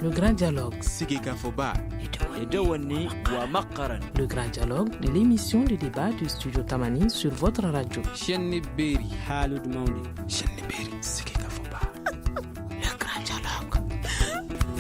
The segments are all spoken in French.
Le grand dialogue. Le grand dialogue de l'émission de débat du studio Tamani sur votre radio. Le grand dialogue.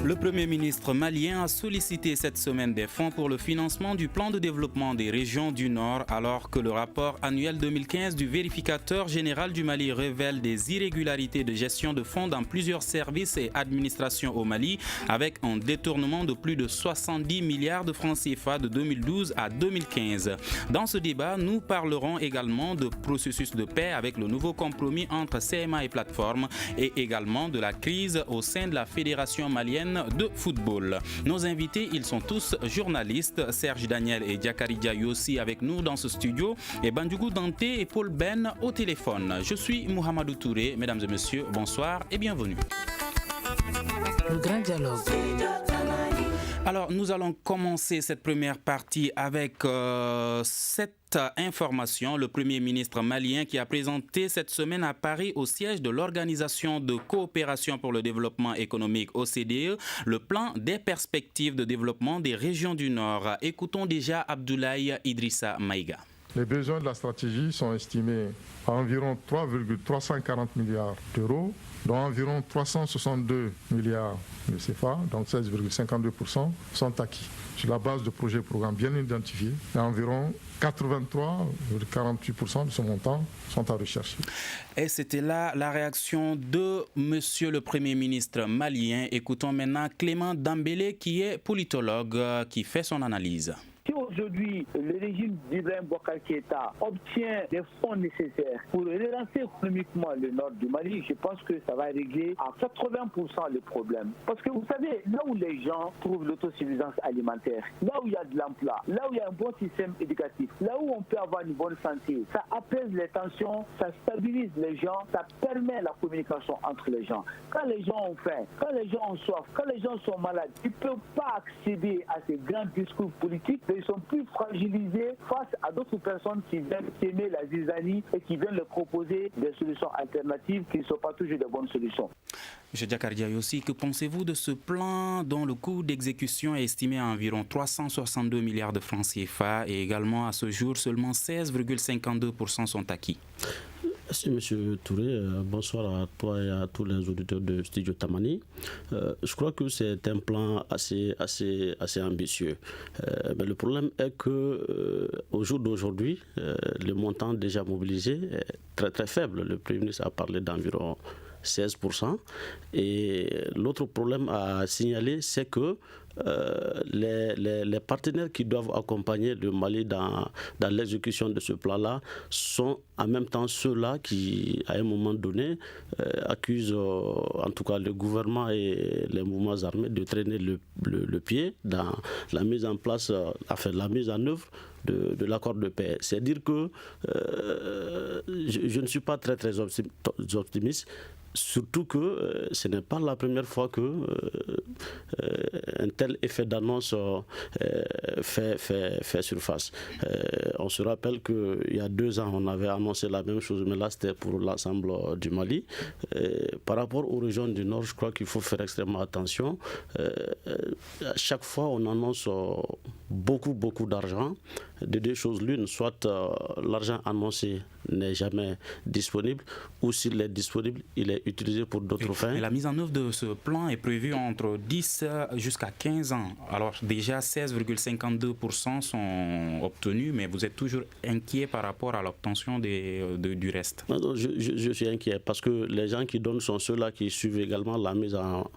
Le Premier ministre malien a sollicité cette semaine des fonds pour le financement du plan de développement des régions du Nord, alors que le rapport annuel 2015 du vérificateur général du Mali révèle des irrégularités de gestion de fonds dans plusieurs services et administrations au Mali, avec un détournement de plus de 70 milliards de francs CFA de 2012 à 2015. Dans ce débat, nous parlerons également de processus de paix avec le nouveau compromis entre CMA et plateforme, et également de la crise au sein de la Fédération malienne de football. Nos invités, ils sont tous journalistes. Serge Daniel et Diakari Diaye aussi avec nous dans ce studio, et Bandjougou Dante et Paul Ben au téléphone. Je suis Mohamedou Touré. Mesdames et messieurs, bonsoir et bienvenue. Le grand dialogue. Alors, nous allons commencer cette première partie avec cette information. Le Premier ministre malien qui a présenté cette semaine à Paris, au siège de l'Organisation de coopération pour le développement économique OCDE, le plan des perspectives de développement des régions du Nord. Écoutons déjà Abdoulaye Idrissa Maïga. Les besoins de la stratégie sont estimés à environ 3,340 milliards d'euros, dont environ 362 milliards de CFA, donc 16,52%, sont acquis. Sur la base de projets et programmes bien identifiés, et environ 83,48% de ce montant sont à rechercher. Et c'était là la réaction de Monsieur le Premier ministre malien. Écoutons maintenant Clément Dambélé, qui est politologue, qui fait son analyse. Si aujourd'hui le régime d'Ibrahim Boubacar Keïta obtient des fonds nécessaires pour relancer économiquement le nord du Mali, je pense que ça va régler à 80% le problème. Parce que vous savez, là où les gens trouvent l'autosuffisance alimentaire, là où il y a de l'emploi, là où il y a un bon système éducatif, là où on peut avoir une bonne santé, ça apaise les tensions, ça stabilise les gens, ça permet la communication entre les gens. Quand les gens ont faim, quand les gens ont soif, quand les gens sont malades, ils ne peuvent pas accéder à ces grands discours politiques. Ils sont plus fragilisés face à d'autres personnes qui viennent s'aimer la zizanie et qui viennent leur proposer des solutions alternatives qui ne sont pas toujours de bonnes solutions. M. Diakari Diaye aussi, que pensez-vous de ce plan dont le coût d'exécution est estimé à environ 362 milliards de francs CFA et également à ce jour seulement 16,52% sont acquis? Merci M. Touré, bonsoir à toi et à tous les auditeurs de Studio Tamani. Je crois que c'est un plan assez ambitieux. Mais le problème est que au jour d'aujourd'hui, le montant déjà mobilisé est très très faible. Le Premier ministre a parlé d'environ 16%. Et l'autre problème à signaler, c'est que les partenaires qui doivent accompagner le Mali dans l'exécution de ce plan-là sont en même temps ceux-là qui, à un moment donné, accusent en tout cas le gouvernement et les mouvements armés de traîner le pied dans la mise en place, la mise en œuvre de l'accord de paix. C'est dire que je ne suis pas très très optimiste. Surtout que ce n'est pas la première fois que un tel effet d'annonce fait surface. On se rappelle qu'il y a 2 ans, on avait annoncé la même chose, mais là c'était pour l'ensemble du Mali. Par rapport aux régions du Nord, je crois qu'il faut faire extrêmement attention. À chaque fois, on annonce beaucoup d'argent. De 2 choses l'une, soit l'argent annoncé n'est jamais disponible, ou s'il est disponible, il est utilisé pour d'autres fins. Et la mise en œuvre de ce plan est prévue entre 10 jusqu'à 15 ans. Alors déjà 16,52% sont obtenus, mais vous êtes toujours inquiet par rapport à l'obtention du reste? Non, je suis inquiet parce que les gens qui donnent sont ceux-là qui suivent également la mise en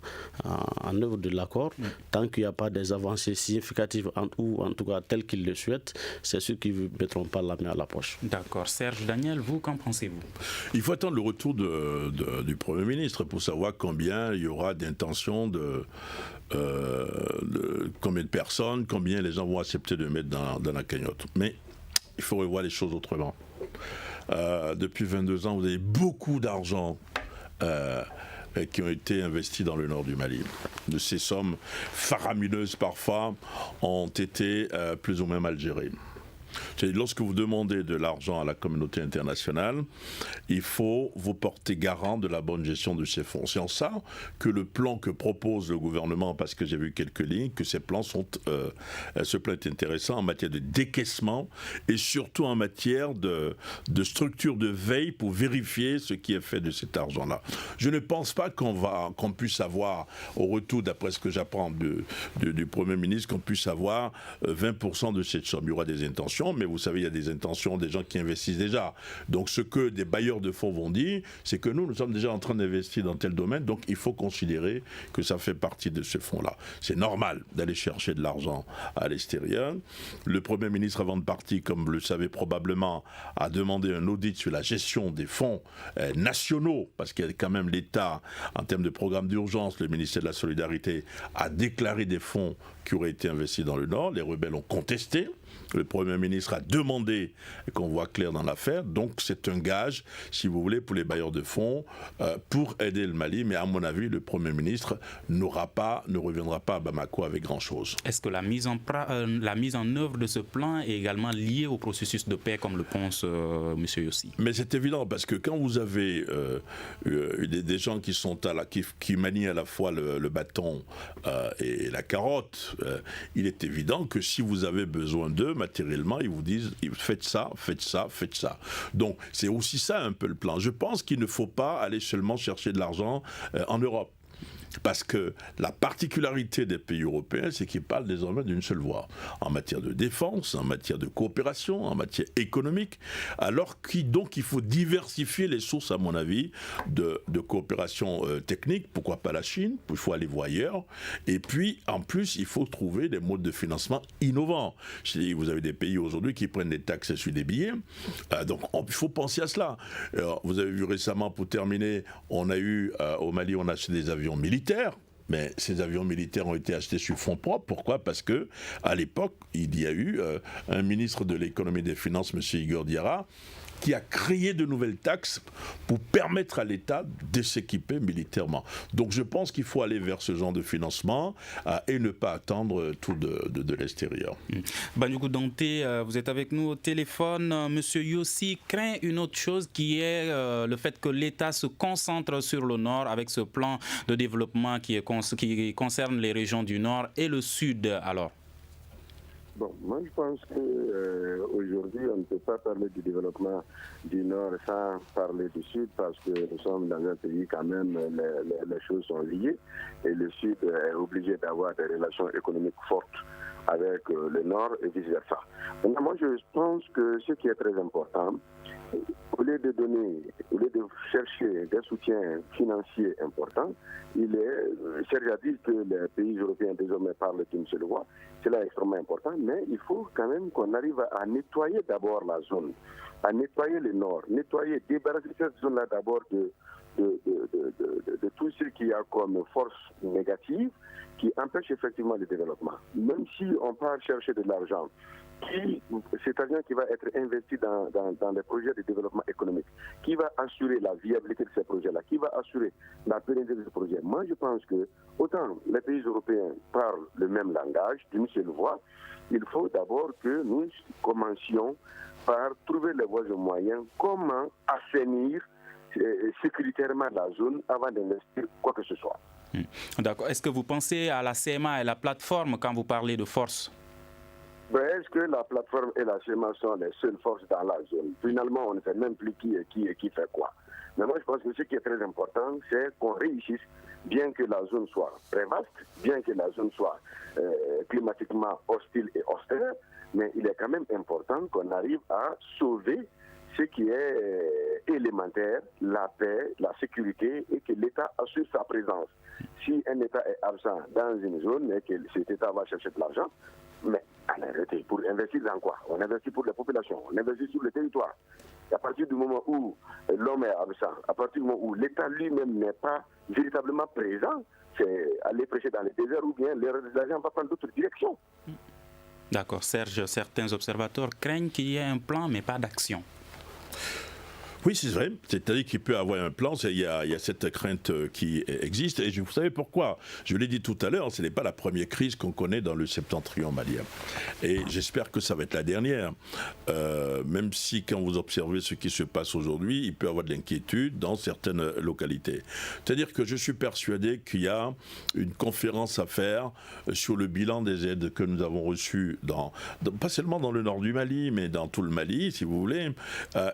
œuvre de l'accord. Tant qu'il n'y a pas des avancées significatives ou en tout cas telles qu'ils le souhaitent, c'est ceux qui ne mettront pas la main à la poche. D'accord. Serge Daniel, vous, qu'en pensez-vous? Il faut attendre le retour du Premier ministre pour savoir combien il y aura d'intentions de combien de personnes, combien les gens vont accepter de mettre dans la cagnotte. Mais il faut revoir les choses autrement. Depuis 22 ans, vous avez beaucoup d'argent qui ont été investis dans le nord du Mali. De ces sommes faramineuses parfois ont été plus ou moins mal gérées. Lorsque vous demandez de l'argent à la communauté internationale, il faut vous porter garant de la bonne gestion de ces fonds. C'est en ça que le plan que propose le gouvernement, parce que j'ai vu quelques lignes, que ces plans sont, ce plan est intéressant en matière de décaissement et surtout en matière de structure de veille pour vérifier ce qui est fait de cet argent-là. Je ne pense pas qu'on puisse avoir, au retour, d'après ce que j'apprends du Premier ministre, qu'on puisse avoir 20% de cette somme. Il y aura des intentions, mais vous savez, il y a des intentions des gens qui investissent déjà. Donc ce que des bailleurs de fonds vont dire, c'est que nous sommes déjà en train d'investir dans tel domaine, donc il faut considérer que ça fait partie de ce fonds-là. C'est normal d'aller chercher de l'argent à l'extérieur. Le Premier ministre, avant de partir, comme vous le savez probablement, a demandé un audit sur la gestion des fonds nationaux, parce qu'il y a quand même l'État, en termes de programme d'urgence, le ministère de la Solidarité a déclaré des fonds qui auraient été investis dans le Nord. Les rebelles ont contesté. Le Premier ministre a demandé qu'on voit clair dans l'affaire. Donc c'est un gage, si vous voulez, pour les bailleurs de fonds, pour aider le Mali. Mais à mon avis, le Premier ministre ne reviendra pas à Bamako avec grand-chose. Est-ce que la mise en œuvre de ce plan est également liée au processus de paix, comme le pense M. Yossi? Mais c'est évident, parce que quand vous avez des gens qui sont qui manient à la fois le bâton et la carotte, il est évident que si vous avez besoin d'eux, matériellement, ils vous disent faites ça, faites ça, faites ça. Donc c'est aussi ça un peu le plan. Je pense qu'il ne faut pas aller seulement chercher de l'argent en Europe. Parce que la particularité des pays européens, c'est qu'ils parlent désormais d'une seule voix, en matière de défense, en matière de coopération, en matière économique, alors qu'il faut diversifier les sources, à mon avis, de coopération technique. Pourquoi pas la Chine? Il faut aller voir ailleurs. Et puis, en plus, il faut trouver des modes de financement innovants. Vous avez des pays aujourd'hui qui prennent des taxes sur des billets, donc il faut penser à cela. Alors, vous avez vu récemment, pour terminer, on a eu, au Mali, on a acheté des avions militaires. Mais ces avions militaires ont été achetés sur fonds propres. Pourquoi? Parce que à l'époque, il y a eu un ministre de l'économie et des finances, M. Igor Diarra, qui a créé de nouvelles taxes pour permettre à l'État de s'équiper militairement. Donc je pense qu'il faut aller vers ce genre de financement et ne pas attendre tout de l'extérieur. Banyougou Danté, vous êtes avec nous au téléphone. Monsieur Yossi craint une autre chose qui est le fait que l'État se concentre sur le Nord avec ce plan de développement qui concerne les régions du Nord et le Sud. Alors bon, moi je pense qu'aujourd'hui on ne peut pas parler du développement du Nord sans parler du Sud parce que nous sommes dans un pays quand même, les choses sont liées et le Sud est obligé d'avoir des relations économiques fortes avec le Nord et vice-versa. Donc, moi je pense que ce qui est très important, au lieu de chercher des soutiens financiers importants, Serge a dit que les pays européens désormais parlent d'une seule voix. Cela est extrêmement important, mais il faut quand même qu'on arrive à nettoyer d'abord la zone, à nettoyer le Nord, débarrasser cette zone-là d'abord de tout ce qu'il y a comme force négative qui empêche effectivement le développement. Même si on part chercher de l'argent, cet argent qui va être investi dans les projets de développement économique, qui va assurer la viabilité de ces projets-là, qui va assurer la pérennité de ces projets. Moi, je pense que autant les pays européens parlent le même langage, d'une seule voix, il faut d'abord que nous commencions par trouver les voies et moyens, comment assainir sécuritairement la zone avant d'investir quoi que ce soit. D'accord. Est-ce que vous pensez à la CMA et la plateforme quand vous parlez de force? Est-ce que la plateforme et la CMA sont les seules forces dans la zone? Finalement, on ne sait même plus qui fait quoi. Mais moi, je pense que ce qui est très important, c'est qu'on réussisse, bien que la zone soit très vaste, bien que la zone soit climatiquement hostile et austère, mais il est quand même important qu'on arrive à sauver ce qui est élémentaire, la paix, la sécurité, et que l'État assure sa présence. Si un État est absent dans une zone et que cet État va chercher de l'argent, mais en réalité, pour investir dans quoi? On investit pour les populations, on investit sur le territoire. Et à partir du moment où l'homme est absent, à partir du moment où l'État lui-même n'est pas véritablement présent, c'est aller prêcher dans les déserts ou bien l'argent va prendre d'autres directions. D'accord, Serge, certains observateurs craignent qu'il y ait un plan mais pas d'action. Oui, c'est vrai. C'est-à-dire qu'il peut avoir un plan. Il y a cette crainte qui existe. Et vous savez pourquoi? Je l'ai dit tout à l'heure, ce n'est pas la première crise qu'on connaît dans le septentrion malien. Et j'espère que ça va être la dernière. Même si, quand vous observez ce qui se passe aujourd'hui, il peut y avoir de l'inquiétude dans certaines localités. C'est-à-dire que je suis persuadé qu'il y a une conférence à faire sur le bilan des aides que nous avons reçues, pas seulement dans le nord du Mali, mais dans tout le Mali, si vous voulez,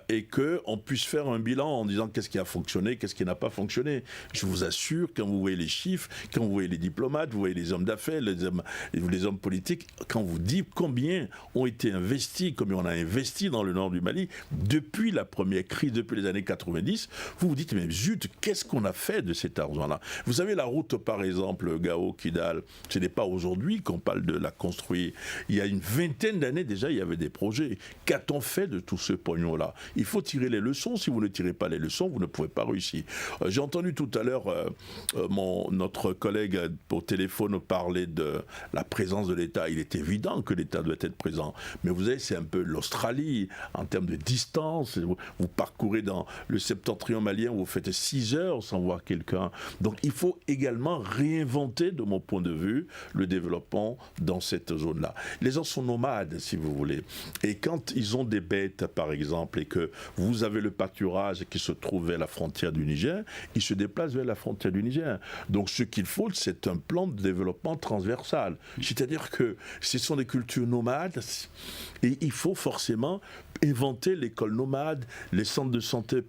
et qu'on puisse faire un bilan en disant qu'est-ce qui a fonctionné, qu'est-ce qui n'a pas fonctionné. Je vous assure, quand vous voyez les chiffres, quand vous voyez les diplomates, vous voyez les hommes d'affaires, les hommes politiques, quand vous dites combien ont été investis, combien on a investi dans le nord du Mali depuis la première crise, depuis les années 90, vous vous dites, mais zut, qu'est-ce qu'on a fait de cet argent-là? Vous savez, la route, par exemple, Gao-Kidal, ce n'est pas aujourd'hui qu'on parle de la construire. Il y a une vingtaine d'années déjà, il y avait des projets. Qu'a-t-on fait de tout ce pognon-là? Il faut tirer les leçons. Si vous ne tirez pas les leçons, vous ne pouvez pas réussir. J'ai entendu tout à l'heure notre collègue au téléphone parler de la présence de l'État. Il est évident que l'État doit être présent. Mais vous savez, c'est un peu l'Australie en termes de distance. Vous parcourez dans le septentrion malien, vous faites 6 heures sans voir quelqu'un. Donc il faut également réinventer, de mon point de vue, le développement dans cette zone-là. Les gens sont nomades, si vous voulez. Et quand ils ont des bêtes, par exemple, et que vous avez le pâturage qui se trouve vers la frontière du Niger, ils se déplacent vers la frontière du Niger. Donc ce qu'il faut, c'est un plan de développement transversal. C'est-à-dire que ce sont des cultures nomades et il faut forcément inventer l'école nomade, les centres de santé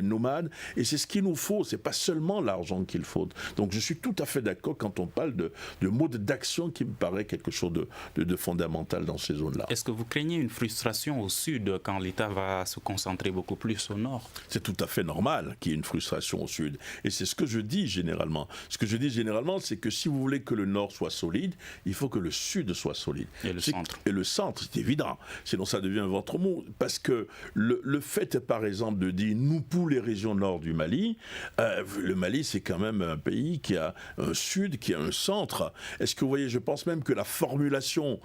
nomades, et c'est ce qu'il nous faut, c'est pas seulement l'argent qu'il faut. Donc je suis tout à fait d'accord quand on parle de mode d'action qui me paraît quelque chose de fondamental dans ces zones-là. Est-ce que vous craignez une frustration au sud quand l'État va se concentrer beaucoup plus au nord? C'est tout à fait normal qu'il y ait une frustration au sud, et c'est ce que je dis généralement. Ce que je dis généralement, c'est que si vous voulez que le nord soit solide, il faut que le sud soit solide. Et le centre. Et le centre, c'est évident. Sinon ça devient un ventre mou. Parce que le fait, par exemple, de dire nous pour les régions nord du Mali, le Mali c'est quand même un pays qui a un sud, qui a un centre. Est-ce que vous voyez, je pense même que la formulation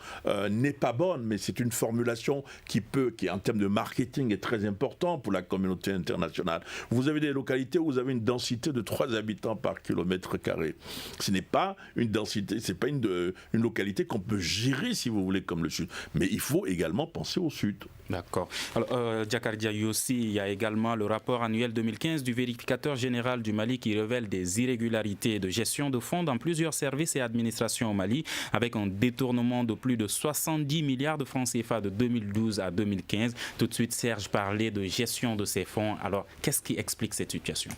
n'est pas bonne, mais c'est une formulation qui en termes de marketing est très important pour la communauté internationale. Vous avez des localités où vous avez une densité de 3 habitants par kilomètre carré. Ce n'est pas une densité, c'est pas une localité qu'on peut gérer, si vous voulez, comme le sud. Mais il faut également penser au sud. D'accord. Alors, Diakar Diaye aussi, il y a également le rapport annuel 2015 du vérificateur général du Mali qui révèle des irrégularités de gestion de fonds dans plusieurs services et administrations au Mali, avec un détournement de plus de 70 milliards de francs CFA de 2012 à 2015. Tout de suite, Serge parlait de gestion de ces fonds. Alors, qu'est-ce qui explique cette situation ?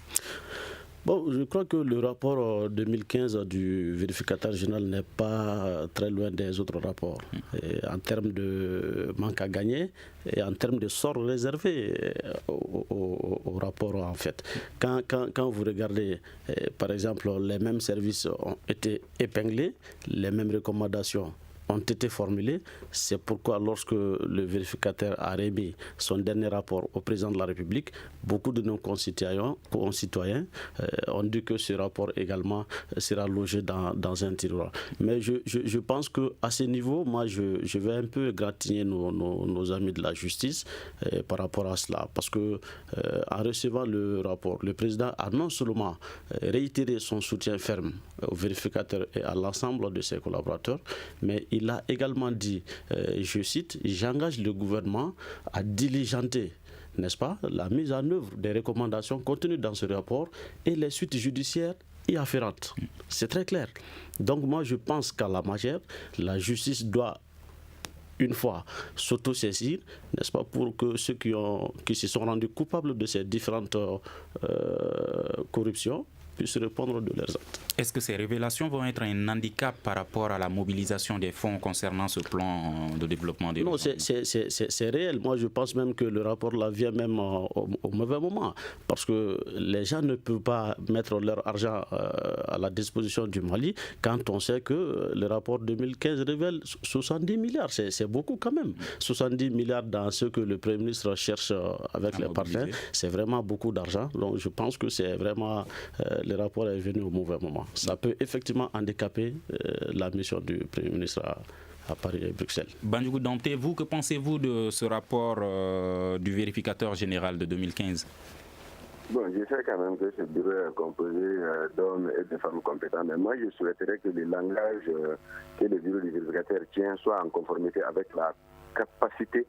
Bon, je crois que le rapport 2015 du vérificateur général n'est pas très loin des autres rapports. Et en termes de manque à gagner et en termes de sort réservé au rapport, en fait. Quand vous regardez, par exemple, les mêmes services ont été épinglés, les mêmes recommandations ont été formulées. C'est pourquoi lorsque le vérificateur a remis son dernier rapport au président de la République, beaucoup de nos concitoyens ont dit que ce rapport également sera logé dans un tiroir. Mais je pense qu'à ce niveau, moi je vais un peu gratigner nos amis de la justice par rapport à cela. Parce que en recevant le rapport, le président a non seulement réitéré son soutien ferme au vérificateur et à l'ensemble de ses collaborateurs, mais il a également dit, je cite, « J'engage le gouvernement à diligenter, n'est-ce pas, la mise en œuvre des recommandations contenues dans ce rapport et les suites judiciaires y afférentes. » C'est très clair. Donc moi je pense qu'à la matière, la justice doit une fois s'auto-saisir, n'est-ce pas, pour que ceux qui se sont rendus coupables de ces différentes corruptions puissent répondre de leurs actes. Est-ce que ces révélations vont être un handicap par rapport à la mobilisation des fonds concernant ce plan de développement des... Non, c'est réel. Moi, je pense même que le rapport là vient même au mauvais moment. Parce que les gens ne peuvent pas mettre leur argent à la disposition du Mali quand on sait que le rapport 2015 révèle 70 milliards. C'est beaucoup quand même. 70 milliards dans ce que le Premier ministre cherche avec les partenaires, c'est vraiment beaucoup d'argent. Donc, je pense que c'est vraiment... le rapport est venu au mauvais moment. Ça peut effectivement handicaper la mission du Premier ministre à Paris et Bruxelles. Bandjougou Danté, vous, que pensez-vous de ce rapport du vérificateur général de 2015 ? Bon, je sais quand même que ce bureau est composé d'hommes et de femmes compétents, mais moi je souhaiterais que le langage que le bureau du vérificateur tient soit en conformité avec la capacité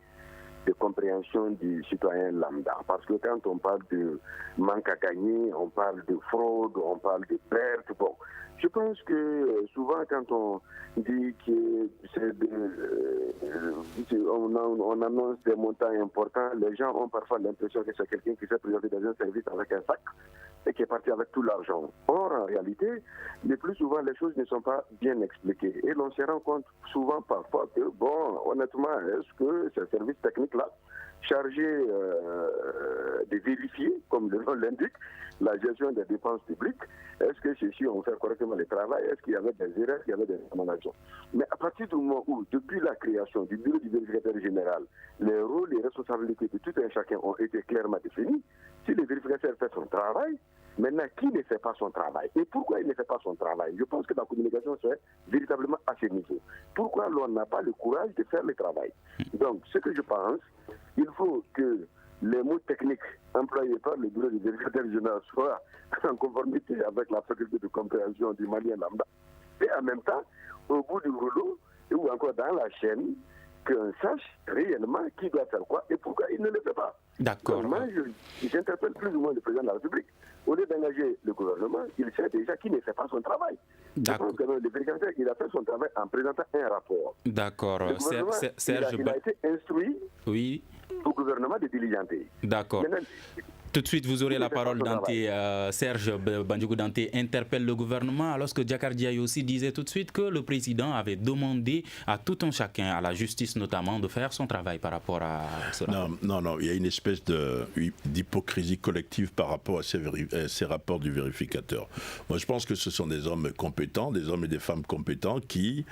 de compréhension du citoyen lambda. Parce que quand on parle de manque à gagner, on parle de fraude, on parle de perte, bon, je pense que souvent quand on dit que on annonce des montants importants, les gens ont parfois l'impression que c'est quelqu'un qui s'est présenté dans un service avec un sac et qui est parti avec tout l'argent. Or, en réalité, le plus souvent, les choses ne sont pas bien expliquées. Et l'on se rend compte souvent parfois que, bon, honnêtement, est-ce que ces services techniques-là, chargés de vérifier, comme le nom l'indique, la gestion des dépenses publiques, est-ce que ceux-ci ont fait correctement le travail? Est-ce qu'il y avait des erreurs? Est-ce qu'il y avait des recommandations? Mais à partir du moment où, depuis la création du bureau du vérificateur général, les rôles et responsabilités de tout un chacun ont été clairement définis, si le vérificateur fait son travail, maintenant, qui ne fait pas son travail? Et pourquoi il ne fait pas son travail? Je pense que la communication c'est véritablement à ce niveau. Pourquoi l'on n'a pas le courage de faire le travail? Donc, ce que je pense, il faut que les mots techniques employés par le bureau du vérificateur général soient en conformité avec la faculté de compréhension du Malien lambda. Et en même temps, au bout du rouleau, ou encore dans la chaîne, qu'on sache réellement qui doit faire quoi et pourquoi il ne le fait pas. D'accord. Donc, moi, j'interpelle plus ou moins le président de la République. Au lieu d'engager le gouvernement, il sait déjà qu'il ne fait pas son travail. D'accord. Je pense que le vérificateur, il a fait son travail en présentant un rapport. D'accord. Serge, il a été instruit au gouvernement de diligenter. D'accord. Maintenant, tout de suite, vous aurez la parole, Danté. Serge Bandjougou Danté interpelle le gouvernement, alors que Diakar Diaye aussi disait tout de suite que le président avait demandé à tout un chacun, à la justice notamment, de faire son travail par rapport à cela. Non, il y a une espèce d'hypocrisie collective par rapport à ces rapports du vérificateur. Moi, je pense que ce sont des hommes compétents, des hommes et des femmes compétents qui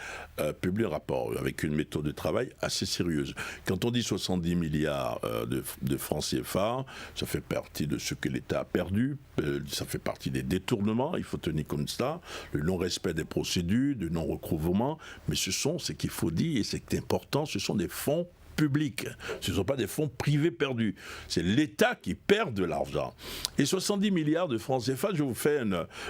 publient un rapport avec une méthode de travail assez sérieuse. Quand on dit 70 milliards de francs CFA, ça fait partie de ce que l'État a perdu, ça fait partie des détournements, il faut tenir comme ça, le non-respect des procédures, le non-recouvrement, mais ce qu'il faut dire, et c'est important, ce sont des fonds publics. Ce ne sont pas des fonds privés perdus. C'est l'État qui perd de l'argent. Et 70 milliards de francs CFA, je vous fais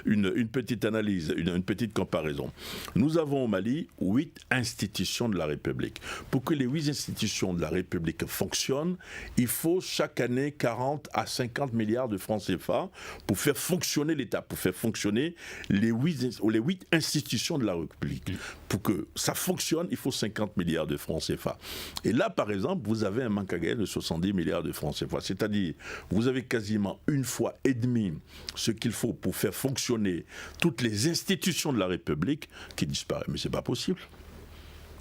une petite analyse, une petite comparaison. Nous avons au Mali 8 institutions de la République. Pour que les 8 institutions de la République fonctionnent, il faut chaque année 40 à 50 milliards de francs CFA pour faire fonctionner l'État, pour faire fonctionner les 8 institutions de la République. Pour que ça fonctionne, il faut 50 milliards de francs CFA. Et là, par exemple, vous avez un manque à gagner de 70 milliards de francs CFA. C'est-à-dire, vous avez quasiment une fois et demie ce qu'il faut pour faire fonctionner toutes les institutions de la République qui disparaissent. Mais ce n'est pas possible.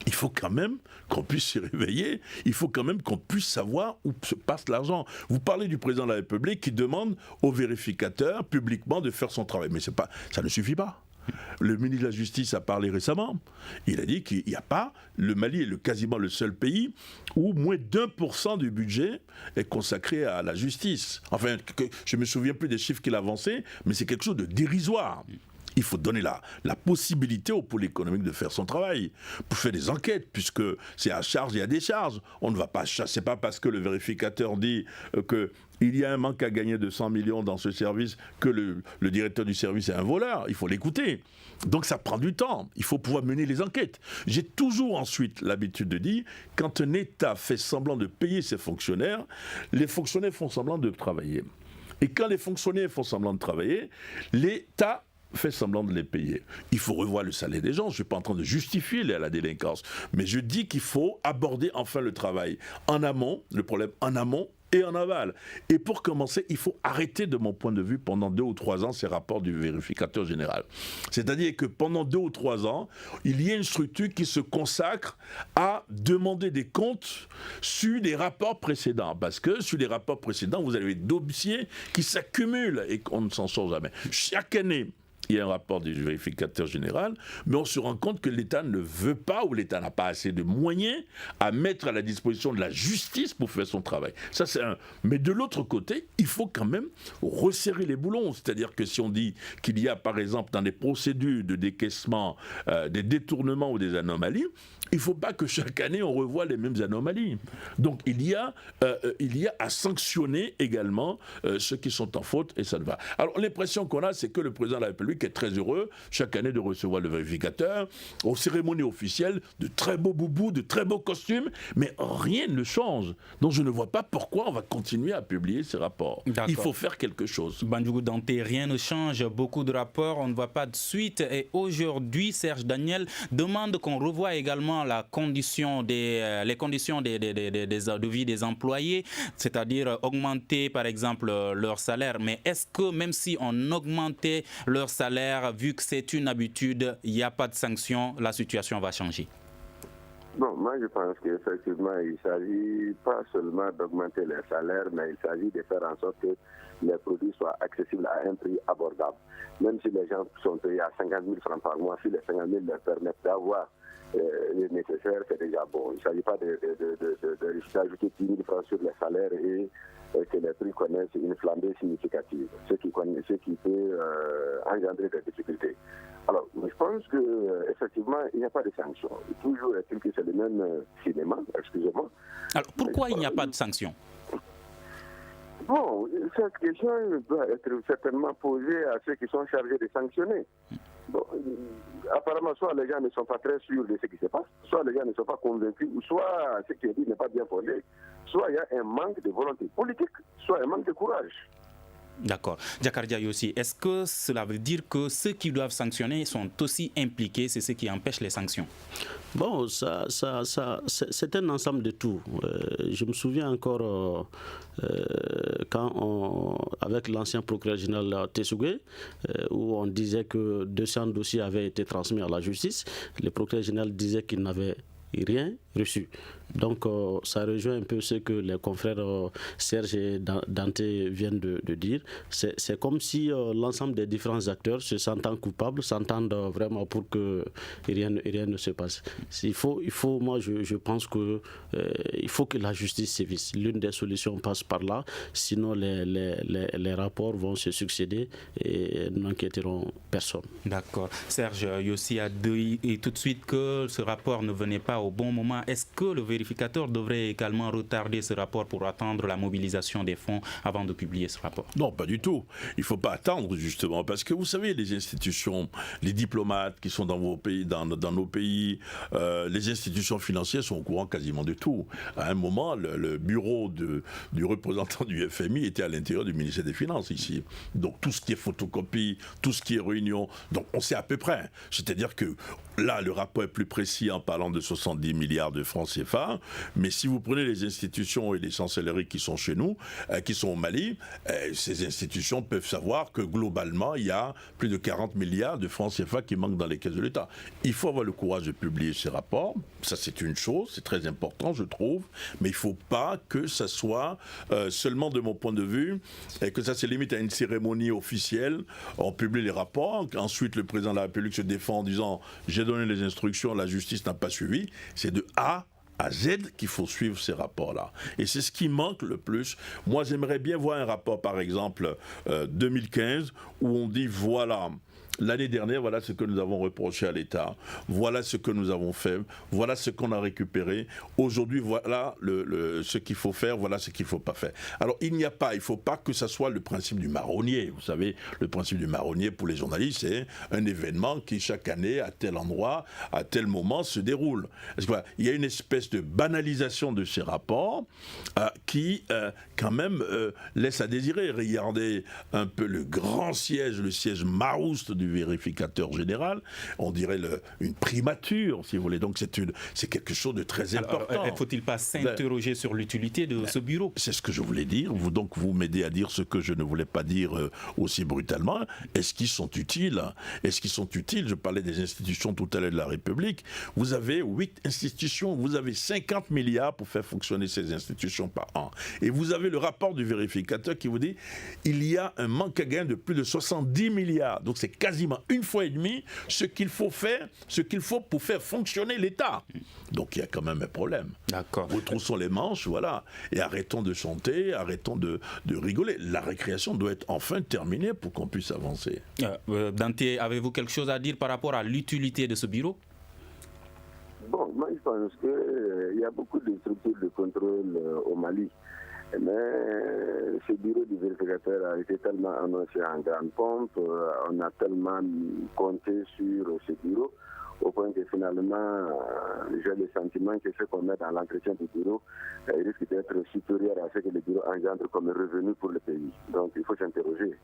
Il faut quand même qu'on puisse se réveiller, il faut quand même qu'on puisse savoir où se passe l'argent. Vous parlez du président de la République qui demande aux vérificateurs publiquement de faire son travail. Mais ça ne suffit pas. Le ministre de la Justice a parlé récemment. Il a dit qu'il n'y a pas... Le Mali est quasiment le seul pays où moins d'1% du budget est consacré à la justice. Enfin, je ne me souviens plus des chiffres qu'il a avancés, mais c'est quelque chose de dérisoire. Il faut donner la possibilité au pôle économique de faire son travail, pour faire des enquêtes, puisque c'est à charge et à décharge. On ne va pas chasser, pas parce que le vérificateur dit qu'il y a un manque à gagner de 100 millions dans ce service que le directeur du service est un voleur. Il faut l'écouter. Donc ça prend du temps. Il faut pouvoir mener les enquêtes. J'ai toujours ensuite l'habitude de dire, quand un État fait semblant de payer ses fonctionnaires, les fonctionnaires font semblant de travailler. Et quand les fonctionnaires font semblant de travailler, l'État fait semblant de les payer. Il faut revoir le salaire des gens. Je ne suis pas en train de justifier la délinquance. Mais je dis qu'il faut aborder enfin le travail en amont, le problème en amont et en aval. Et pour commencer, il faut arrêter, de mon point de vue, pendant 2 ou 3 ans, ces rapports du vérificateur général. C'est-à-dire que pendant 2 ou 3 ans, il y a une structure qui se consacre à demander des comptes sur les rapports précédents. Parce que sur les rapports précédents, vous avez des dossiers qui s'accumulent et qu'on ne s'en sort jamais. Chaque année, il y a un rapport du vérificateur général, mais on se rend compte que l'État ne veut pas, ou l'État n'a pas assez de moyens à mettre à la disposition de la justice pour faire son travail. Ça, c'est un. Mais de l'autre côté, il faut quand même resserrer les boulons. C'est-à-dire que si on dit qu'il y a, par exemple, dans les procédures de décaissement, des détournements ou des anomalies, il ne faut pas que chaque année on revoie les mêmes anomalies. Donc il y a à sanctionner également ceux qui sont en faute, et ça ne va. Alors l'impression qu'on a, c'est que le président de la République est très heureux chaque année de recevoir le vérificateur aux cérémonies officielles, de très beaux boubous, de très beaux costumes, mais rien ne change. Donc je ne vois pas pourquoi on va continuer à publier ces rapports. Il faut faire quelque chose. Bandjougou Danté, rien ne change, beaucoup de rapports, on ne voit pas de suite, et aujourd'hui Serge Daniel demande qu'on revoie également les conditions de vie des employés, c'est-à-dire augmenter par exemple leur salaire. Mais est-ce que même si on augmentait leur salaire, vu que c'est une habitude, il n'y a pas de sanction, la situation va changer? Bon, moi je pense qu'effectivement, il ne s'agit pas seulement d'augmenter les salaires, mais il s'agit de faire en sorte que les produits soient accessibles à un prix abordable. Même si les gens sont payés à 50 000 francs par mois, si les 50 000 leur permettent d'avoir le nécessaire, c'est déjà bon. Il ne s'agit pas d'ajouter 10 000 francs sur les salaires et que les prix connaissent une flambée significative, ce qui peut engendrer des difficultés. Alors, je pense qu'effectivement, il n'y a pas de sanctions. Toujours est-il que c'est le même cinéma, excusez-moi. Alors, pourquoi il n'y a pas de sanctions? Bon, cette question doit être certainement posée à ceux qui sont chargés de sanctionner. Bon, apparemment, soit les gens ne sont pas très sûrs de ce qui se passe, soit les gens ne sont pas convaincus, ou soit ce qui est dit n'est pas bien fondé, soit il y a un manque de volonté politique, soit un manque de courage. D'accord. Jakardia Yossi, est-ce que cela veut dire que ceux qui doivent sanctionner sont aussi impliqués, c'est ce qui empêche les sanctions? Bon, c'est un ensemble de tout. Je me souviens encore avec l'ancien procureur général Tessougé, où on disait que 200 dossiers avaient été transmis à la justice. Le procureur général disait qu'il n'avait rien reçu. Donc ça rejoint un peu ce que les confrères Serge et Dante viennent de dire. C'est comme si l'ensemble des différents acteurs se sentant coupables, s'entendent vraiment pour que rien ne se passe. Moi je pense que il faut que la justice sévisse. L'une des solutions passe par là, sinon les rapports vont se succéder et n'inquiéteront personne. D'accord. Serge Yossi a dit tout de suite que ce rapport ne venait pas au bon moment. Est-ce que le vérificateur devrait également retarder ce rapport pour attendre la mobilisation des fonds avant de publier ce rapport? Non, pas du tout. Il ne faut pas attendre, justement, parce que vous savez, les institutions, les diplomates qui sont dans vos pays, dans nos pays, les institutions financières sont au courant quasiment de tout. À un moment, le bureau du représentant du FMI était à l'intérieur du ministère des Finances ici. Donc tout ce qui est photocopie, tout ce qui est réunion, donc on sait à peu près. C'est-à-dire que là, le rapport est plus précis en parlant de 70 milliards de francs CFA, mais si vous prenez les institutions et les chancelleries qui sont chez nous, qui sont au Mali, ces institutions peuvent savoir que globalement, il y a plus de 40 milliards de francs CFA qui manquent dans les caisses de l'État. Il faut avoir le courage de publier ces rapports, ça c'est une chose, c'est très important je trouve, mais il ne faut pas que ça soit seulement de mon point de vue, et que ça se limite à une cérémonie officielle, on publie les rapports, ensuite le président de la République se défend en disant « j'ai donné les instructions, la justice n'a pas suivi », c'est de A à Z qu'il faut suivre ces rapports-là. Et c'est ce qui manque le plus. Moi, j'aimerais bien voir un rapport, par exemple, 2015, où on dit, voilà, l'année dernière, voilà ce que nous avons reproché à l'État, voilà ce que nous avons fait, voilà ce qu'on a récupéré. Aujourd'hui, voilà ce qu'il faut faire, voilà ce qu'il ne faut pas faire. Alors, il ne faut pas que ça soit le principe du marronnier. Vous savez, le principe du marronnier pour les journalistes, c'est un événement qui, chaque année, à tel endroit, à tel moment, se déroule. Il y a une espèce de banalisation de ces rapports qui, quand même, laisse à désirer. Regardez un peu le grand siège, le siège Marouste du vérificateur général, on dirait une primature, si vous voulez. Donc c'est quelque chose de très important. Alors, faut-il pas s'interroger sur l'utilité de ce bureau? C'est ce que je voulais dire. Vous m'aidez à dire ce que je ne voulais pas dire aussi brutalement. Est-ce qu'ils sont utiles? Je parlais des institutions tout à l'heure de la République. Vous avez 8 institutions, vous avez 50 milliards pour faire fonctionner ces institutions par an. Et vous avez le rapport du vérificateur qui vous dit il y a un manque à gain de plus de 70 milliards. Donc c'est quasiment une fois et demie ce qu'il faut pour faire fonctionner l'État. Donc il y a quand même un problème. D'accord. Retroussons les manches, voilà, et arrêtons de chanter, arrêtons de rigoler. La récréation doit être enfin terminée pour qu'on puisse avancer. Dante, avez-vous quelque chose à dire par rapport à l'utilité de ce bureau? Bon, moi je pense qu'il y a beaucoup de structures de contrôle au Mali. Mais ce bureau du vérificateur a été tellement annoncé en grande pompe, on a tellement compté sur ce bureau, au point que finalement, j'ai le sentiment que ce qu'on met dans l'entretien du bureau risque d'être supérieur à ce que le bureau engendre comme revenu pour le pays. Donc il faut s'interroger.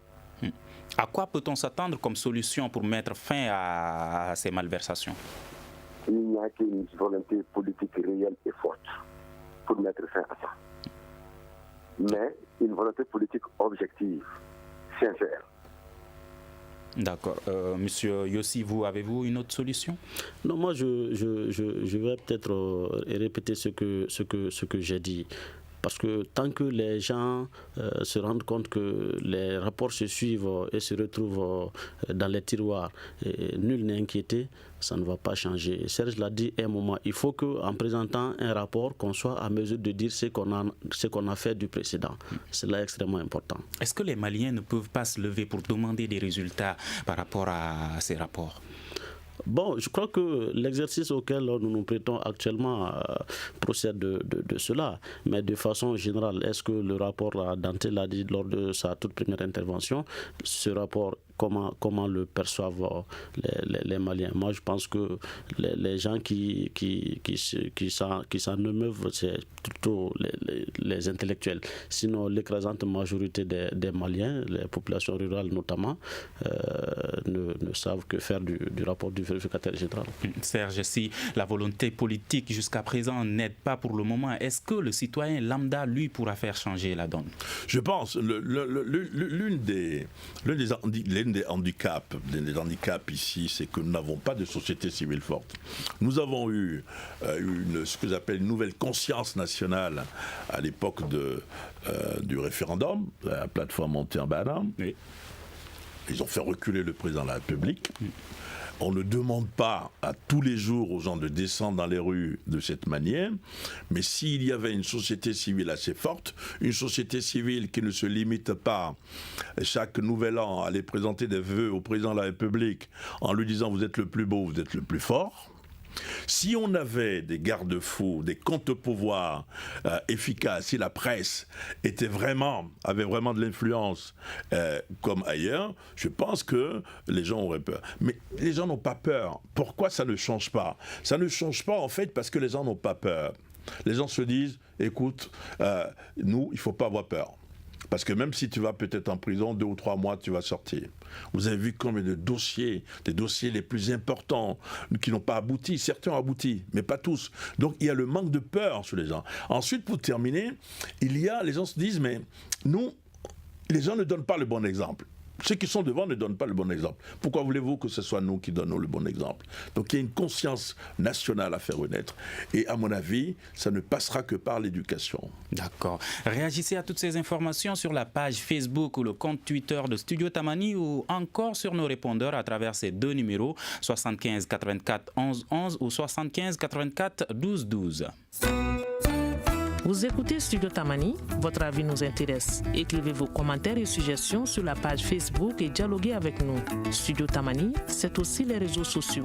À quoi peut-on s'attendre comme solution pour mettre fin à ces malversations? Il n'y a qu'une volonté politique réelle et forte pour mettre fin à ça. Mais une volonté politique objective, sincère. D'accord. Monsieur Yossi, avez-vous une autre solution? Non, moi je vais peut-être répéter ce que j'ai dit. Parce que tant que les gens se rendent compte que les rapports se suivent et se retrouvent dans les tiroirs, et nul n'est inquiété, ça ne va pas changer. Serge l'a dit à un moment, il faut qu'en présentant un rapport, qu'on soit à mesure de dire ce qu'on a fait du précédent. C'est là extrêmement important. Est-ce que les Maliens ne peuvent pas se lever pour demander des résultats par rapport à ces rapports? Bon, je crois que l'exercice auquel nous nous prêtons actuellement procède de cela. Mais de façon générale, est-ce que le rapport, Dante l'a dit lors de sa toute première intervention, ce rapport, comment le perçoivent les Maliens? Moi, je pense que les gens qui s'en émeuvent, c'est plutôt les intellectuels. Sinon, l'écrasante majorité des Maliens, les populations rurales notamment, ne savent que faire du rapport du vérificateur général. Serge, si la volonté politique jusqu'à présent n'aide pas pour le moment, est-ce que le citoyen lambda, lui, pourra faire changer la donne? Je pense, l'une des handicaps ici, c'est que nous n'avons pas de société civile forte. Nous avons eu ce que j'appelle une nouvelle conscience nationale à l'époque du référendum, la plateforme anti-Mbana. Oui. Ils ont fait reculer le président de la République. Oui. On ne demande pas à tous les jours aux gens de descendre dans les rues de cette manière, mais s'il y avait une société civile assez forte, une société civile qui ne se limite pas chaque nouvel an à aller présenter des vœux au président de la République en lui disant « vous êtes le plus beau, vous êtes le plus fort », si on avait des garde-fous, des contre-pouvoirs efficaces, si la presse avait vraiment de l'influence comme ailleurs, je pense que les gens auraient peur. Mais les gens n'ont pas peur. Pourquoi ça ne change pas? Ça ne change pas en fait parce que les gens n'ont pas peur. Les gens se disent, écoute, nous, il ne faut pas avoir peur. Parce que même si tu vas peut-être en prison 2 ou 3 mois, tu vas sortir. Vous avez vu combien de dossiers, des dossiers les plus importants qui n'ont pas abouti. Certains ont abouti, mais pas tous. Donc il y a le manque de peur sur les gens. Ensuite, pour terminer, les gens se disent, mais nous, les gens ne donnent pas le bon exemple. Ceux qui sont devant ne donnent pas le bon exemple. Pourquoi voulez-vous que ce soit nous qui donnons le bon exemple? Donc il y a une conscience nationale à faire renaître. Et à mon avis, ça ne passera que par l'éducation. D'accord. Réagissez à toutes ces informations sur la page Facebook ou le compte Twitter de Studio Tamani ou encore sur nos répondeurs à travers ces 2 numéros 75 84 11 11 ou 75 84 12 12. Vous écoutez Studio Tamani, votre avis nous intéresse. Écrivez vos commentaires et suggestions sur la page Facebook et dialoguez avec nous. Studio Tamani, c'est aussi les réseaux sociaux.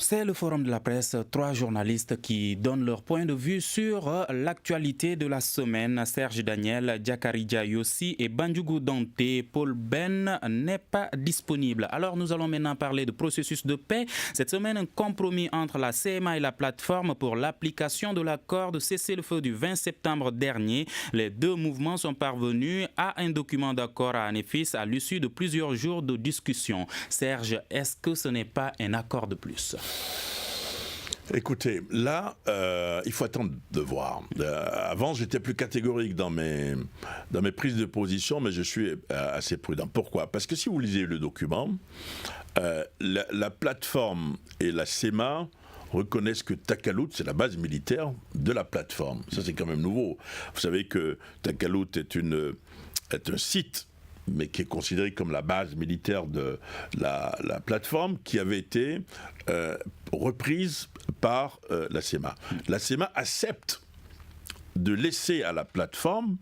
C'est le forum de la presse, 3 journalistes qui donnent leur point de vue sur l'actualité de la semaine. Serge Daniel, Diakarija Yossi et Bandjougou Dante. Paul Ben n'est pas disponible. Alors nous allons maintenant parler de processus de paix. Cette semaine, un compromis entre la CMA et la plateforme pour l'application de l'accord de cessez-le-feu du 20 septembre dernier. Les 2 mouvements sont parvenus à un document d'accord à Anefis à l'issue de plusieurs jours de discussion. Serge, est-ce que ce n'est pas un accord de plus? Écoutez, là, il faut attendre de voir. Avant, j'étais plus catégorique dans mes prises de position, mais je suis assez prudent. Pourquoi? Parce que si vous lisez le document, la plateforme et la CEMA reconnaissent que Takalout, c'est la base militaire de la plateforme. Ça, c'est quand même nouveau. Vous savez que Takalout est un site mais qui est considérée comme la base militaire de la plateforme, qui avait été reprise par la SEMA. La SEMA accepte de laisser à la plateforme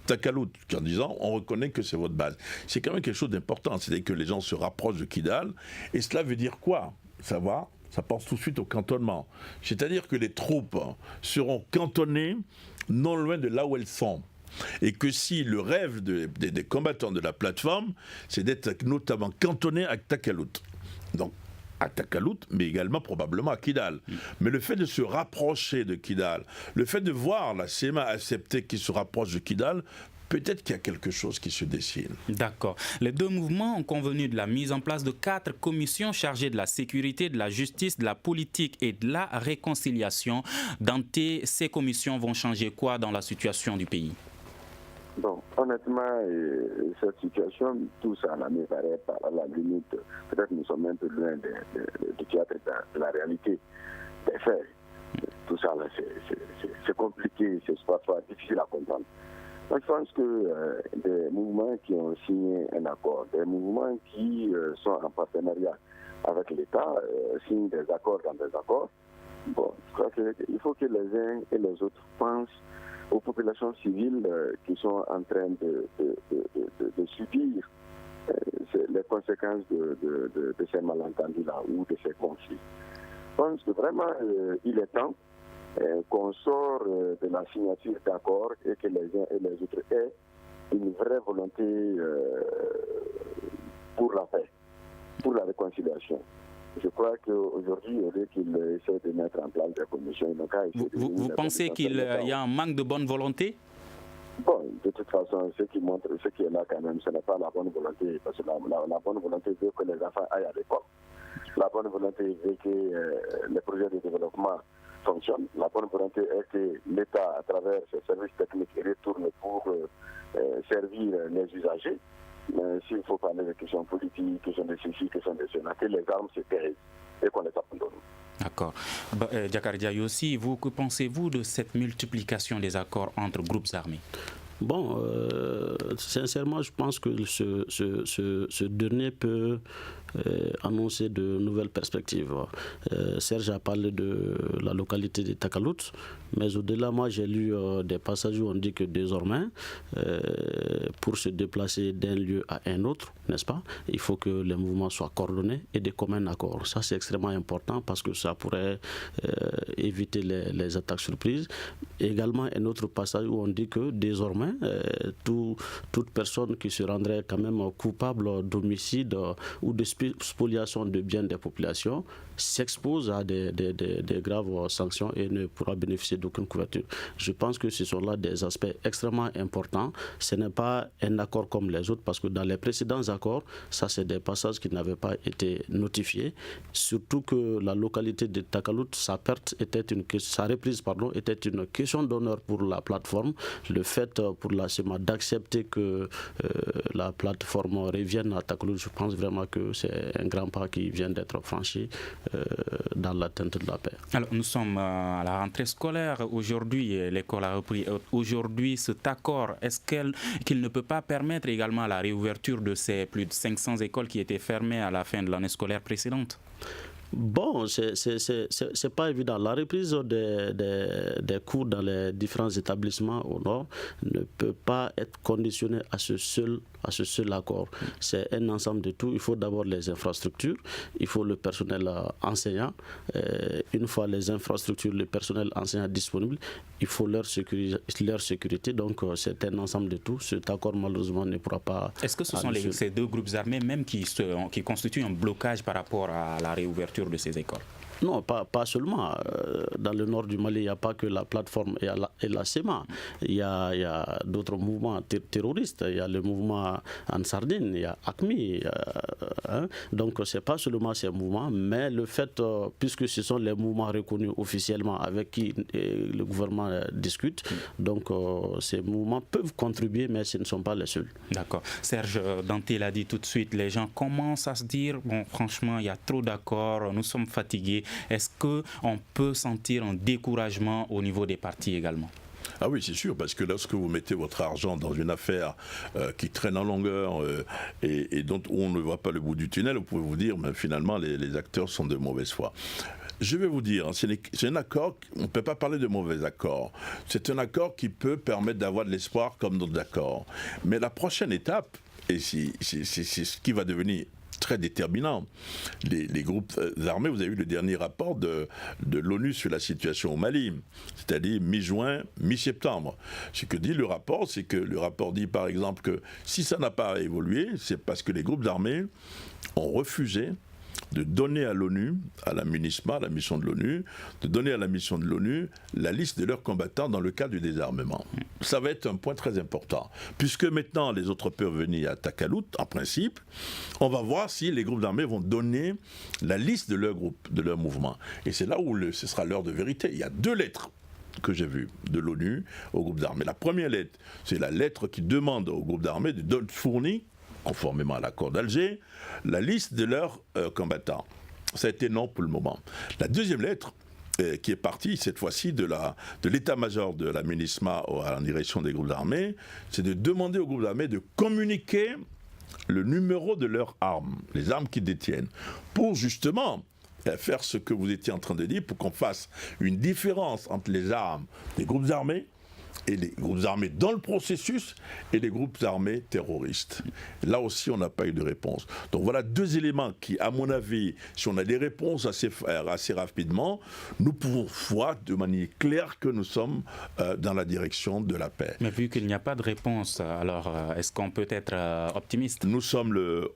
Takalout, en disant on reconnaît que c'est votre base. C'est quand même quelque chose d'important, c'est-à-dire que les gens se rapprochent de Kidal, et cela veut dire quoi ? Ça pense tout de suite au cantonnement. C'est-à-dire que les troupes seront cantonnées non loin de là où elles sont. Et que si le rêve des combattants de la plateforme, c'est d'être notamment cantonnés à Takalout. Donc, à Takalout, mais également probablement à Kidal. Mais le fait de se rapprocher de Kidal, le fait de voir la SEMA accepter qu'il se rapproche de Kidal, peut-être qu'il y a quelque chose qui se dessine. D'accord. Les deux mouvements ont convenu de la mise en place de 4 commissions chargées de la sécurité, de la justice, de la politique et de la réconciliation. Dante, ces commissions vont changer quoi dans la situation du pays ? Bon, honnêtement, cette situation, tout ça, là, me paraît à la limite, peut-être nous sommes un peu loin du théâtre de la réalité des faits. Tout ça, là, c'est compliqué, c'est parfois difficile à comprendre. Donc, je pense que des mouvements qui ont signé un accord, des mouvements qui sont en partenariat avec l'État, signent des accords dans des accords, bon, je crois qu'il faut que les uns et les autres pensent aux populations civiles qui sont en train de subir les conséquences de ces malentendus-là ou de ces conflits. Je pense que vraiment, il est temps qu'on sort de la signature d'accords et que les uns et les autres aient une vraie volonté pour la paix, pour la réconciliation. Je crois qu'aujourd'hui, au lieu qu'ils essaient de mettre en place des commissions, vous pensez qu'il y a un manque de bonne volonté ? Bon, de toute façon, ce qui est là quand même, ce n'est pas la bonne volonté, parce que la bonne volonté veut que les enfants aillent à l'école. La bonne volonté veut que les projets de développement fonctionnent. La bonne volonté est que l'État, à travers ses services techniques, retourne pour servir les usagers. Mais s'il faut parler de questions politiques, questions de ceci, questions de cela, que les armes se taisent et qu'on les abandonne. D'accord. Diakar Diaye aussi, que pensez-vous de cette multiplication des accords entre groupes armés ? Bon, sincèrement, je pense que ce dernier peut annoncer de nouvelles perspectives. Serge a parlé de la localité de Takalout, mais au-delà, moi j'ai lu des passages où on dit que désormais, pour se déplacer d'un lieu à un autre, n'est-ce pas, il faut que les mouvements soient coordonnés et de commun accord. Ça, c'est extrêmement important parce que ça pourrait éviter les attaques surprises. Également, un autre passage où on dit que désormais, toute personne qui se rendrait quand même coupable d'homicide ou de spoliation de biens des populations s'expose à des graves sanctions et ne pourra bénéficier d'aucune couverture. Je pense que ce sont là des aspects extrêmement importants. Ce n'est pas un accord comme les autres parce que dans les précédents accords, ça c'est des passages qui n'avaient pas été notifiés. Surtout que la localité de Takalout, sa reprise était une question d'honneur pour la plateforme. Le fait pour la SEMA d'accepter que la plateforme revienne à Takalout, je pense vraiment que c'est un grand pas qui vient d'être franchi dans l'atteinte de la paix. Alors, nous sommes à la rentrée scolaire. Aujourd'hui, l'école a repris. Aujourd'hui, cet accord, est-ce qu'il ne peut pas permettre également la réouverture de ces plus de 500 écoles qui étaient fermées à la fin de l'année scolaire précédente ? Bon, c'est pas évident. La reprise des cours dans les différents établissements au nord ne peut pas être conditionnée à ce seul accord. C'est un ensemble de tout. Il faut d'abord les infrastructures, il faut le personnel enseignant. Une fois les infrastructures, le personnel enseignant disponible, il faut leur sécurité. Donc c'est un ensemble de tout. Cet accord malheureusement ne pourra pas... Est-ce que ce sont ces deux groupes armés même qui constituent un blocage par rapport à la réouverture de ces écoles? Non, pas seulement. Dans le nord du Mali, il n'y a pas que la plateforme et la SEMA. Il y a d'autres mouvements terroristes. Il y a le mouvement en Sardine, il y a ACMI. Donc, ce n'est pas seulement ces mouvements, mais le fait, puisque ce sont les mouvements reconnus officiellement avec qui le gouvernement discute, donc ces mouvements peuvent contribuer, mais ce ne sont pas les seuls. D'accord. Serge Dante l'a dit tout de suite, les gens commencent à se dire, bon, franchement, il y a trop d'accords, nous sommes fatigués. Est-ce qu'on peut sentir un découragement au niveau des partis également? Ah oui, c'est sûr, parce que lorsque vous mettez votre argent dans une affaire qui traîne en longueur et dont on ne voit pas le bout du tunnel, vous pouvez vous dire, mais finalement, les acteurs sont de mauvaise foi. Je vais vous dire, c'est un accord, on ne peut pas parler de mauvais accord. C'est un accord qui peut permettre d'avoir de l'espoir comme d'autres accords. Mais la prochaine étape, et c'est ce qui va devenir très déterminant. Les groupes armés, vous avez vu le dernier rapport de l'ONU sur la situation au Mali, c'est-à-dire mi-juin, mi-septembre. Ce que dit le rapport, c'est que le rapport dit par exemple que si ça n'a pas évolué, c'est parce que les groupes armés ont refusé de donner à l'ONU, à la MINUSMA, la mission de l'ONU, de donner à la mission de l'ONU la liste de leurs combattants dans le cadre du désarmement. Ça va être un point très important, puisque maintenant les autres peuvent venir à Takalout, en principe, on va voir si les groupes armés vont donner la liste de leur groupe, de leur mouvement. Et c'est là où ce sera l'heure de vérité. Il y a 2 lettres que j'ai vues de l'ONU aux groupes armés. La première lettre, c'est la lettre qui demande aux groupes armés de fournir, conformément à l'accord d'Alger, la liste de leurs combattants. Ça a été non pour le moment. La deuxième lettre, qui est partie cette fois-ci de l'état-major de la MINUSMA en direction des groupes armés, c'est de demander aux groupes armés de communiquer le numéro de leurs armes, les armes qu'ils détiennent, pour justement faire ce que vous étiez en train de dire, pour qu'on fasse une différence entre les armes des groupes armés et les groupes armés dans le processus et les groupes armés terroristes. Là aussi, on n'a pas eu de réponse. Donc voilà 2 éléments qui, à mon avis, si on a des réponses assez rapidement, nous pouvons voir de manière claire que nous sommes dans la direction de la paix. Mais vu qu'il n'y a pas de réponse, alors est-ce qu'on peut être optimiste ? Nous sommes le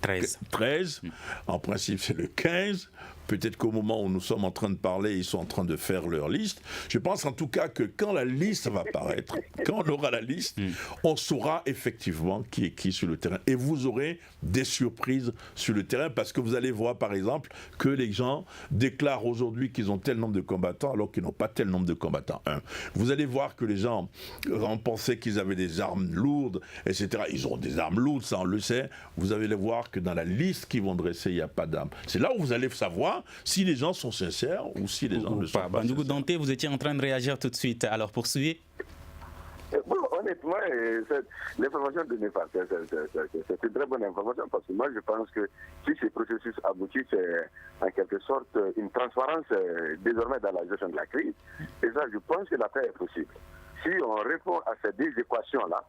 13. En principe, c'est le 15. Peut-être qu'au moment où nous sommes en train de parler, ils sont en train de faire leur liste. Je pense en tout cas que quand la liste va paraître, quand on aura la liste, on saura effectivement qui est qui sur le terrain. Et vous aurez des surprises sur le terrain parce que vous allez voir par exemple que les gens déclarent aujourd'hui qu'ils ont tel nombre de combattants alors qu'ils n'ont pas tel nombre de combattants. Vous allez voir que les gens pensaient qu'ils avaient des armes lourdes, etc. Ils ont des armes lourdes, ça on le sait. Vous allez voir que dans la liste qu'ils vont dresser, il n'y a pas d'armes. C'est là où vous allez savoir si les gens sont sincères ou si les gens ne sont pas Bandjougou Danté, vous étiez en train de réagir tout de suite, alors poursuivez. Bon, honnêtement, l'information donnée par c'est une très bonne information parce que moi je pense que si ce processus aboutit, c'est en quelque sorte une transparence désormais dans la gestion de la crise. Et ça, je pense que la paix est possible. Si on répond à ces 2 équations-là,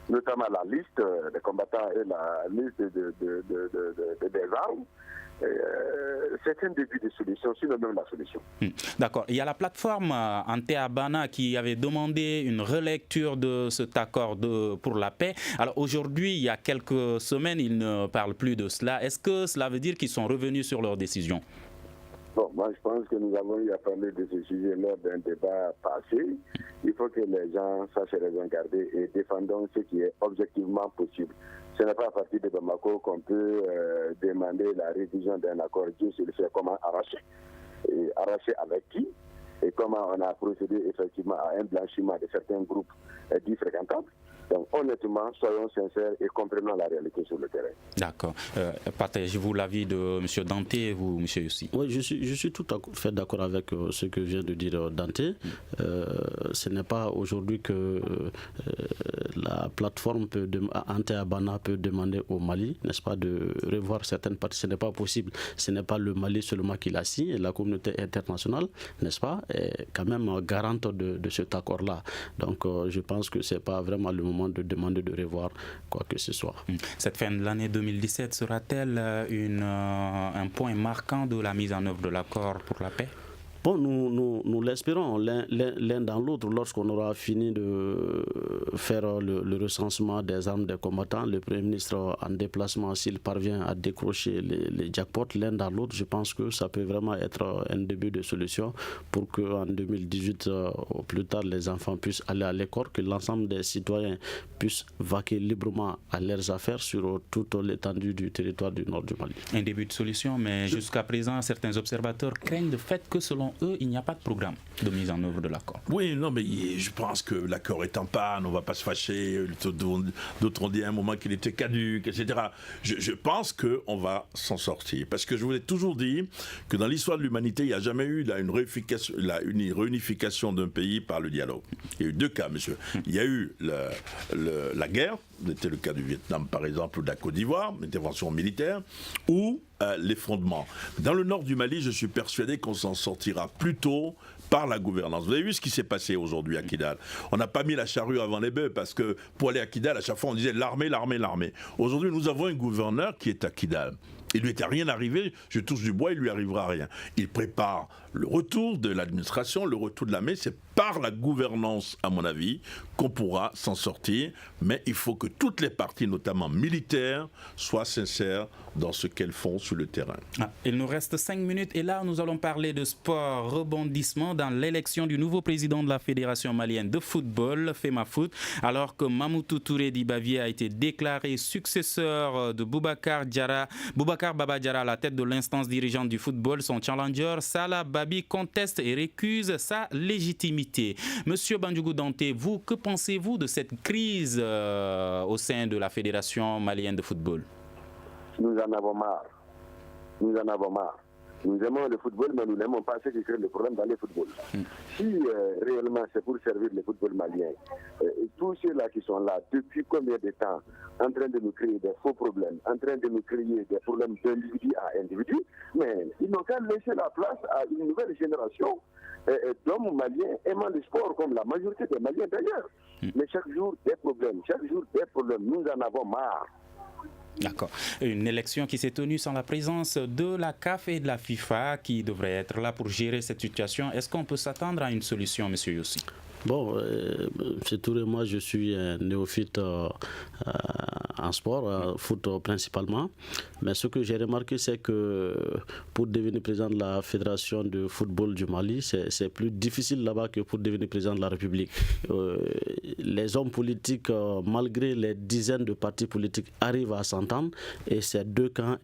notamment la liste des combattants et la liste des armes, c'est un début de solution, sinon même la solution. D'accord. Il y a la plateforme Ante-Abana qui avait demandé une relecture de cet accord pour la paix. Alors aujourd'hui, il y a quelques semaines, ils ne parlent plus de cela. Est-ce que cela veut dire qu'ils sont revenus sur leur décision ? Bon, moi je pense que nous avons eu à parler de ce sujet lors d'un débat passé. Il faut que les gens sachent raison garder et défendons ce qui est objectivement possible. Ce n'est pas à partir de Bamako qu'on peut demander la révision d'un accord. Dieu sait le fait comment arracher. Et arracher avec qui ? Et comment on a procédé effectivement à un blanchiment de certains groupes dits fréquentables. Donc honnêtement, soyons sincères et comprenons la réalité sur le terrain. D'accord. Partagez-vous l'avis de M. Dante et vous, M. Yussi ? Oui, je suis tout à fait d'accord avec ce que vient de dire Dante. Ce n'est pas aujourd'hui que la plateforme Ante-Abana peut demander au Mali, n'est-ce pas, de revoir certaines parties. Ce n'est pas possible. Ce n'est pas le Mali seulement qui l'a signé. La communauté internationale, n'est-ce pas, est quand même garante de cet accord-là. Donc je pense que ce n'est pas vraiment le moment de demander de revoir quoi que ce soit. Cette fin de l'année 2017 sera-t-elle un point marquant de la mise en œuvre de l'accord pour la paix ? Bon, nous l'espérons l'un dans l'autre. Lorsqu'on aura fini de faire le recensement des armes des combattants, le Premier ministre en déplacement, s'il parvient à décrocher les jackpots l'un dans l'autre, je pense que ça peut vraiment être un début de solution pour qu'en 2018, au plus tard, les enfants puissent aller à l'école, que l'ensemble des citoyens puissent vaquer librement à leurs affaires sur toute l'étendue du territoire du nord du Mali. Un début de solution, mais jusqu'à présent, certains observateurs craignent le fait que selon selon eux, il n'y a pas de programme de mise en œuvre de l'accord. Oui, non, mais je pense que l'accord est en panne, on ne va pas se fâcher. D'autres ont dit à un moment qu'il était caduc, etc. Je pense qu'on va s'en sortir. Parce que je vous ai toujours dit que dans l'histoire de l'humanité, il n'y a jamais eu une réunification d'un pays par le dialogue. Il y a eu 2 cas, monsieur. Il y a eu la guerre, c'était le cas du Vietnam par exemple, ou de la Côte d'Ivoire, l'intervention militaire, ou l'effondrement. Dans le nord du Mali, je suis persuadé qu'on s'en sortira plutôt par la gouvernance. Vous avez vu ce qui s'est passé aujourd'hui à Kidal. On n'a pas mis la charrue avant les bœufs parce que pour aller à Kidal, à chaque fois on disait l'armée. Aujourd'hui, nous avons un gouverneur qui est à Kidal. Il lui était rien arrivé, je touche du bois, il lui arrivera rien. Il prépare le retour de l'administration, le retour de l'armée. C'est par la gouvernance, à mon avis, qu'on pourra s'en sortir. Mais il faut que toutes les parties, notamment militaires, soient sincères dans ce qu'elles font sur le terrain. Il nous reste 5 minutes et là, nous allons parler de sport, rebondissement dans l'élection du nouveau président de la Fédération malienne de football, FEMAFOOT, alors que Mamoutou Touré Dibavié a été déclaré successeur de Boubacar Baba Diarra à la tête de l'instance dirigeante du football. Son challenger, Salah Babi, conteste et récuse sa légitimité. Monsieur Bandjougou Danté, que pensez-vous de cette crise au sein de la Fédération malienne de football? Nous en avons marre. Nous aimons le football, mais nous n'aimons pas ceux qui créent le problème dans le football. Si réellement c'est pour servir le football malien, tous ceux-là qui sont là depuis combien de temps en train de nous créer des faux problèmes, en train de nous créer des problèmes d'individu à individu, mais ils n'ont qu'à laisser la place à une nouvelle génération d'hommes maliens aimant le sport comme la majorité des Maliens d'ailleurs. Mais chaque jour des problèmes, nous en avons marre. D'accord. Une élection qui s'est tenue sans la présence de la CAF et de la FIFA qui devraient être là pour gérer cette situation. Est-ce qu'on peut s'attendre à une solution, M. Yossi? Bon, M. Touré, moi je suis un néophyte en sport, foot principalement. Mais ce que j'ai remarqué, c'est que pour devenir président de la Fédération de football du Mali, c'est plus difficile là-bas que pour devenir président de la République. Les hommes politiques, malgré les dizaines de partis politiques, arrivent à s'entendre et ces 2 camps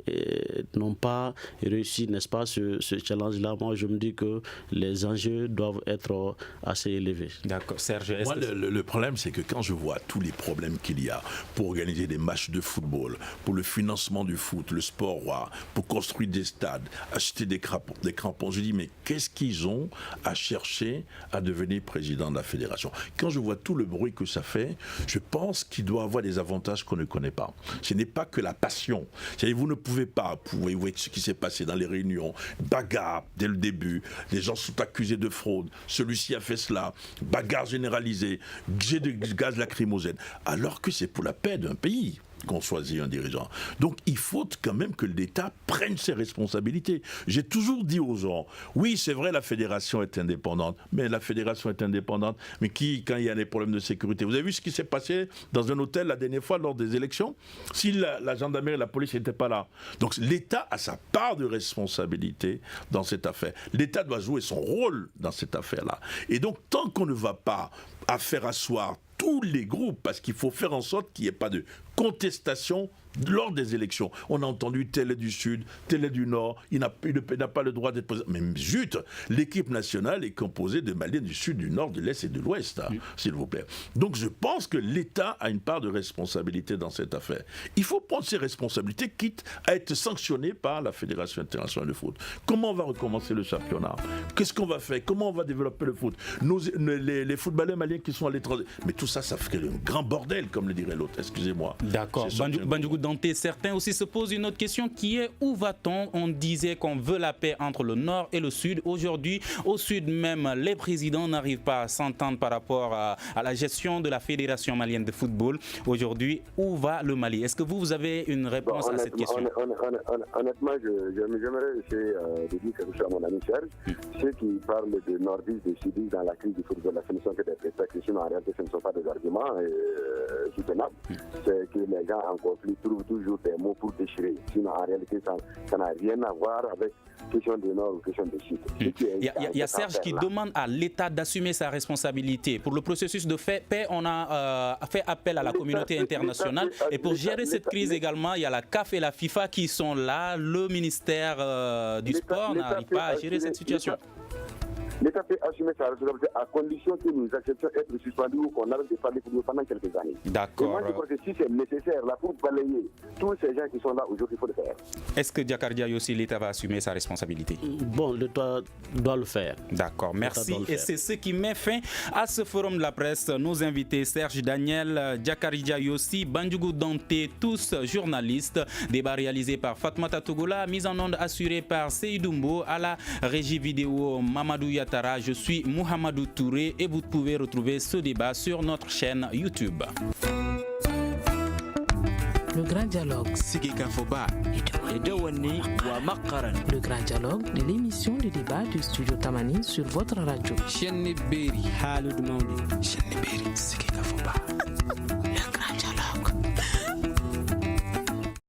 n'ont pas réussi, n'est-ce pas, ce challenge-là. Moi, je me dis que les enjeux doivent être assez élevés. D'accord. Serge, moi, le problème, c'est que quand je vois tous les problèmes qu'il y a pour organiser des matchs de football, pour le financement du foot, le sport roi, pour construire des stades, acheter des crampons, je dis, mais qu'est-ce qu'ils ont à chercher à devenir président de la fédération? Quand je vois tout le bruit que ça fait, je pense qu'il doit avoir des avantages qu'on ne connaît pas. Ce n'est pas que la passion. C'est-à-dire, vous ne pouvez pas, vous voyez ce qui s'est passé dans les réunions, bagarre dès le début, les gens sont accusés de fraude, celui-ci a fait cela, bagarre généralisée, jet de gaz lacrymogène, alors que c'est pour la paix d'un pays qu'on choisit un dirigeant. Donc il faut quand même que l'État prenne ses responsabilités. J'ai toujours dit aux gens, oui c'est vrai la fédération est indépendante, mais la fédération est indépendante, mais quand il y a des problèmes de sécurité, vous avez vu ce qui s'est passé dans un hôtel la dernière fois lors des élections? Si la gendarmerie et la police n'étaient pas là. Donc l'État a sa part de responsabilité dans cette affaire. L'État doit jouer son rôle dans cette affaire-là. Et donc tant qu'on ne va pas faire asseoir tous les groupes, parce qu'il faut faire en sorte qu'il n'y ait pas de contestation lors des élections. On a entendu tel est du Sud, tel est du Nord, il n'a pas le droit d'être président. Mais zut, l'équipe nationale est composée de Maliens du Sud, du Nord, de l'Est et de l'Ouest, s'il vous plaît. Donc je pense que l'État a une part de responsabilité dans cette affaire. Il faut prendre ses responsabilités, quitte à être sanctionné par la Fédération internationale de foot. Comment on va recommencer le championnat? Qu'est-ce qu'on va faire? Comment on va développer le foot? Les footballeurs maliens qui sont à l'étranger. Mais tout ça, ça fait un grand bordel, comme le dirait l'autre. Excusez-moi. D'accord. Bandjougou Danté, certains aussi se posent une autre question qui est où va-t-on? On disait qu'on veut la paix entre le Nord et le Sud. Aujourd'hui, au Sud même, les présidents n'arrivent pas à s'entendre par rapport à la gestion de la Fédération malienne de football. Aujourd'hui, où va le Mali? Est-ce que vous avez une réponse à cette question? Honnêtement, j'aimerais essayer de dire quelque chose à mon ami Serge. Ceux qui parlent de nordistes, de sudistes dans la crise du football, ce ne sont que des prétextes. Sinon, en réalité, ce ne sont pas des arguments soutenables. C'est que les gens en conflit trouvent toujours des mots pour déchirer. Sinon, en réalité, ça n'a rien à voir avec question du Nord ou question du Sud. Il y a Serge qui demande à l'État d'assumer sa responsabilité. Pour le processus de paix, on a fait appel à la communauté internationale. Et pour gérer cette crise également, il y a la CAF et la FIFA qui sont là. Le ministère du Sport n'arrive pas à gérer cette situation. L'État peut assumer sa responsabilité à condition que nous acceptions être suspendus ou qu'on arrête de parler pour nous pendant quelques années. D'accord. Et moi, je crois que si c'est nécessaire, là, pour balayer tous ces gens qui sont là aujourd'hui, il faut le faire. Est-ce que Diakardia aussi, l'État va assumer sa responsabilité? Bon, l'État doit le faire. D'accord, merci. Et c'est ce qui met fin à ce forum de la presse. Nos invités, Serge Daniel, Diakardia Yossi, Bandjougou Dante, tous journalistes. Débat réalisé par Fatmata Togola, mise en onde assurée par Seydumbo, à la régie vidéo Mamadou Yatara. Je suis Mohamedou Touré et vous pouvez retrouver ce débat sur notre chaîne YouTube. Le grand dialogue. Le grand dialogue de l'émission de débat du studio Tamani sur votre radio.